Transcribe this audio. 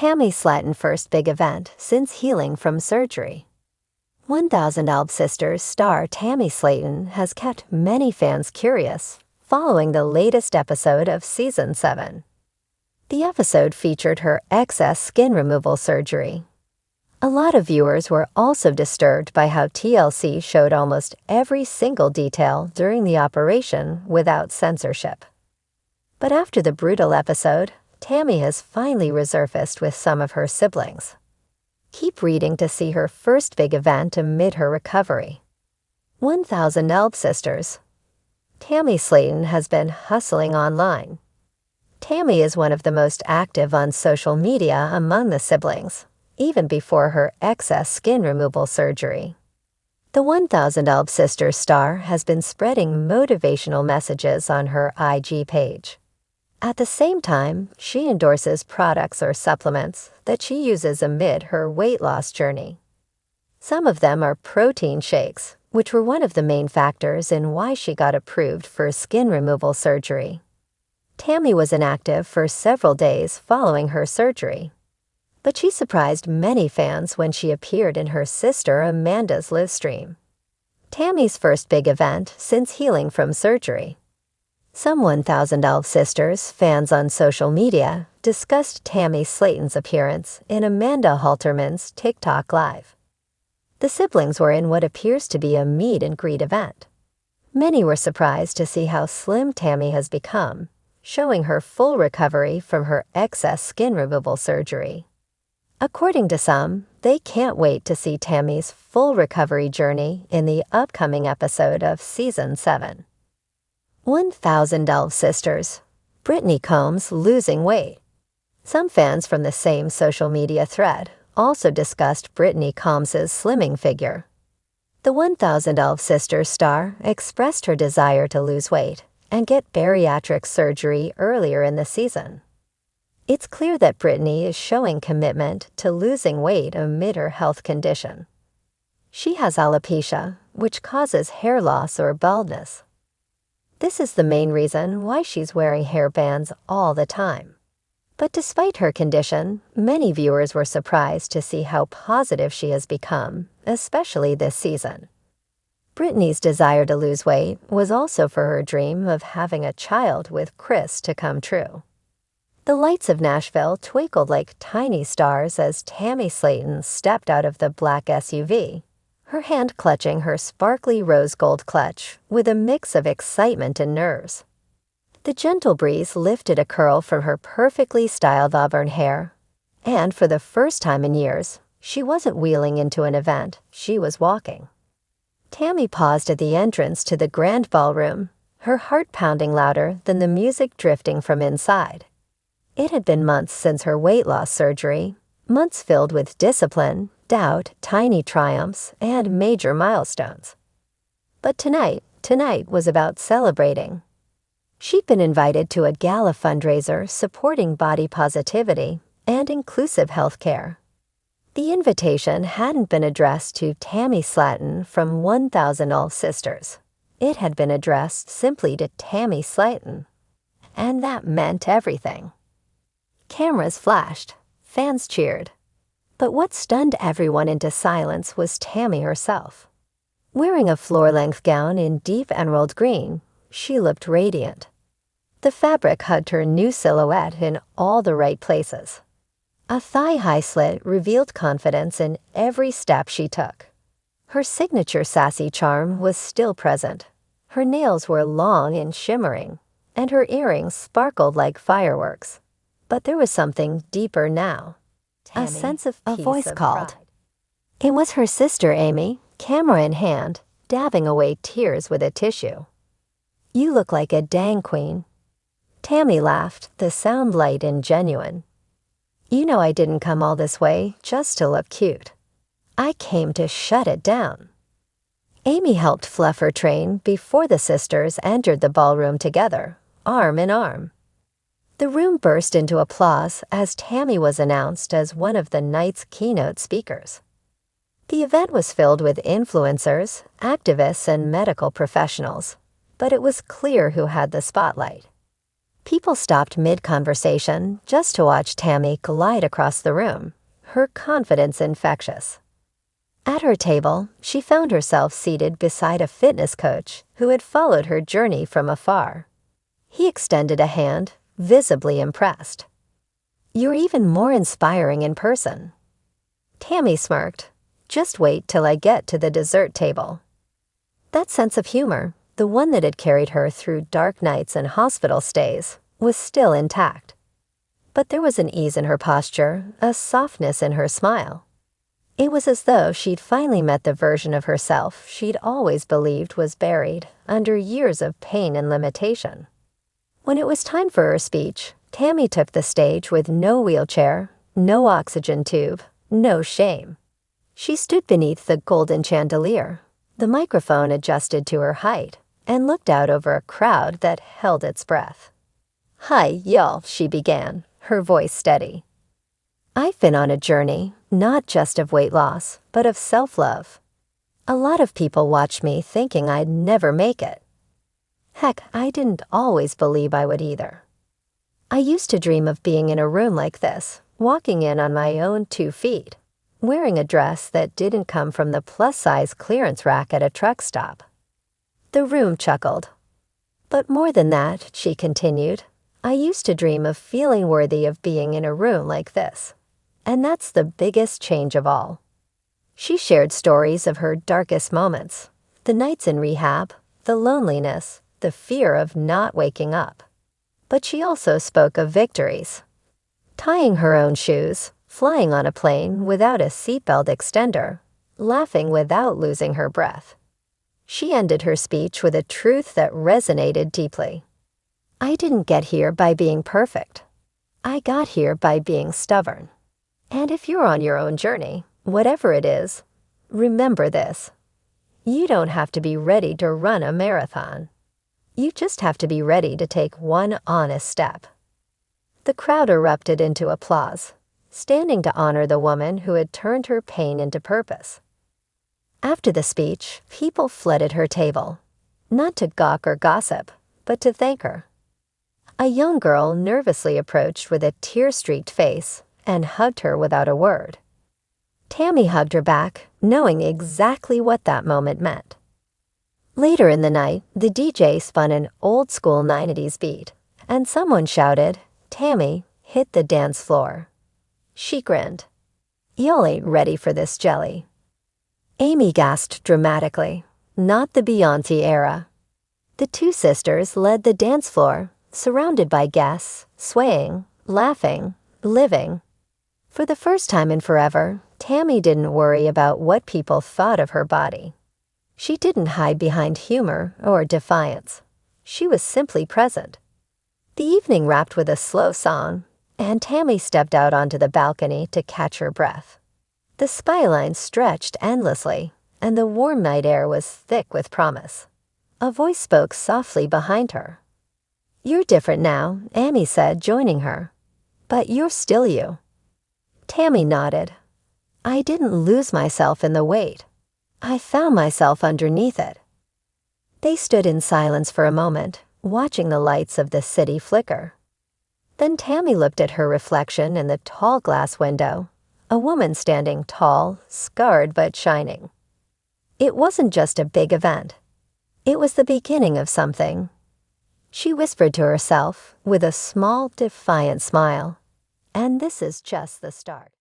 Tammy Slaton's first big event since healing from surgery. 1000 Elb Sisters star Tammy Slaton has kept many fans curious following the latest episode of Season 7. The episode featured her excess skin removal surgery. A lot of viewers were also disturbed by how TLC showed almost every single detail during the operation without censorship. But after the brutal episode, Tammy has finally resurfaced with some of her siblings. Keep reading to see her first big event amid her recovery. 1000 Elb Sisters. Tammy Slaton has been hustling online. Tammy is one of the most active on social media among the siblings, even before her excess skin removal surgery. The 1000 Elb Sisters star has been spreading motivational messages on her IG page. At the same time, she endorses products or supplements that she uses amid her weight loss journey. Some of them are protein shakes, which were one of the main factors in why she got approved for skin removal surgery. Tammy was inactive for several days following her surgery, but she surprised many fans when she appeared in her sister Amanda's live stream. Tammy's first big event since healing from surgery. Some 1000 Elb Sisters fans on social media discussed Tammy Slaton's appearance in Amanda Halterman's TikTok Live. The siblings were in what appears to be a meet and greet event. Many were surprised to see how slim Tammy has become, showing her full recovery from her excess skin removal surgery. According to some, they can't wait to see Tammy's full recovery journey in the upcoming episode of Season 7. 1000 Elb Sisters. Brittany Combs losing weight. Some fans from the same social media thread also discussed Brittany Combs' slimming figure. The 1000 Elb Sisters star expressed her desire to lose weight and get bariatric surgery earlier in the season. It's clear that Brittany is showing commitment to losing weight amid her health condition. She has alopecia, which causes hair loss or baldness. This is the main reason why she's wearing hairbands all the time. But despite her condition, many viewers were surprised to see how positive she has become, especially this season. Brittany's desire to lose weight was also for her dream of having a child with Chris to come true. The lights of Nashville twinkled like tiny stars as Tammy Slaton stepped out of the black SUV, her hand clutching her sparkly rose gold clutch with a mix of excitement and nerves. The gentle breeze lifted a curl from her perfectly styled auburn hair, and for the first time in years, she wasn't wheeling into an event, she was walking. Tammy paused at the entrance to the grand ballroom, her heart pounding louder than the music drifting from inside. It had been months since her weight loss surgery, months filled with discipline, doubt, tiny triumphs, and major milestones. But tonight was about celebrating. She'd been invited to a gala fundraiser supporting body positivity and inclusive healthcare. The invitation hadn't been addressed to Tammy Slaton from 1000 Elb Sisters. It had been addressed simply to Tammy Slaton. And that meant everything. Cameras flashed, fans cheered. But what stunned everyone into silence was Tammy herself. Wearing a floor-length gown in deep emerald green, she looked radiant. The fabric hugged her new silhouette in all the right places. A thigh-high slit revealed confidence in every step she took. Her signature sassy charm was still present. Her nails were long and shimmering, and her earrings sparkled like fireworks. But there was something deeper now. Tammy, a sense of peace. a voice of called. pride. It was her sister Amy, camera in hand, dabbing away tears with a tissue. "You look like a dang queen." Tammy laughed, the sound light and genuine. "You know I didn't come all this way just to look cute. I came to shut it down." Amy helped fluff her train before the sisters entered the ballroom together, arm in arm. The room burst into applause as Tammy was announced as one of the night's keynote speakers. The event was filled with influencers, activists, and medical professionals, but it was clear who had the spotlight. People stopped mid-conversation just to watch Tammy glide across the room, her confidence infectious. At her table, she found herself seated beside a fitness coach who had followed her journey from afar. He extended a hand, visibly impressed. "You're even more inspiring in person." Tammy smirked. "Just wait till I get to the dessert table." That sense of humor, the one that had carried her through dark nights and hospital stays, was still intact. But there was an ease in her posture, a softness in her smile. It was as though she'd finally met the version of herself she'd always believed was buried under years of pain and limitation. When it was time for her speech, Tammy took the stage with no wheelchair, no oxygen tube, no shame. She stood beneath the golden chandelier, the microphone adjusted to her height, and looked out over a crowd that held its breath. "Hi, y'all," she began, her voice steady. "I've been on a journey, not just of weight loss, but of self-love. A lot of people watched me thinking I'd never make it. Heck, I didn't always believe I would either. I used to dream of being in a room like this, walking in on my own 2 feet, wearing a dress that didn't come from the plus-size clearance rack at a truck stop." The room chuckled. "But more than that," she continued, "I used to dream of feeling worthy of being in a room like this. And that's the biggest change of all." She shared stories of her darkest moments, the nights in rehab, the loneliness, the fear of not waking up. But she also spoke of victories. Tying her own shoes, flying on a plane without a seatbelt extender, laughing without losing her breath. She ended her speech with a truth that resonated deeply. "I didn't get here by being perfect. I got here by being stubborn. And if you're on your own journey, whatever it is, remember this. You don't have to be ready to run a marathon. You just have to be ready to take one honest step." The crowd erupted into applause, standing to honor the woman who had turned her pain into purpose. After the speech, people flooded her table, not to gawk or gossip, but to thank her. A young girl nervously approached with a tear-streaked face and hugged her without a word. Tammy hugged her back, knowing exactly what that moment meant. Later in the night, the DJ spun an old-school 90s beat, and someone shouted, "Tammy, hit the dance floor." She grinned. "Y'all ain't ready for this jelly." Amy gasped dramatically, not the Beyoncé era. The 2 sisters led the dance floor, surrounded by guests, swaying, laughing, living. For the first time in forever, Tammy didn't worry about what people thought of her body. She didn't hide behind humor or defiance. She was simply present. The evening wrapped with a slow song, and Tammy stepped out onto the balcony to catch her breath. The skyline stretched endlessly, and the warm night air was thick with promise. A voice spoke softly behind her. "You're different now," Amy said, joining her. "But you're still you." Tammy nodded. "I didn't lose myself in the wait. I found myself underneath it." They stood in silence for a moment, watching the lights of the city flicker. Then Tammy looked at her reflection in the tall glass window, a woman standing tall, scarred but shining. It wasn't just a big event. It was the beginning of something. She whispered to herself with a small, defiant smile, "And this is just the start."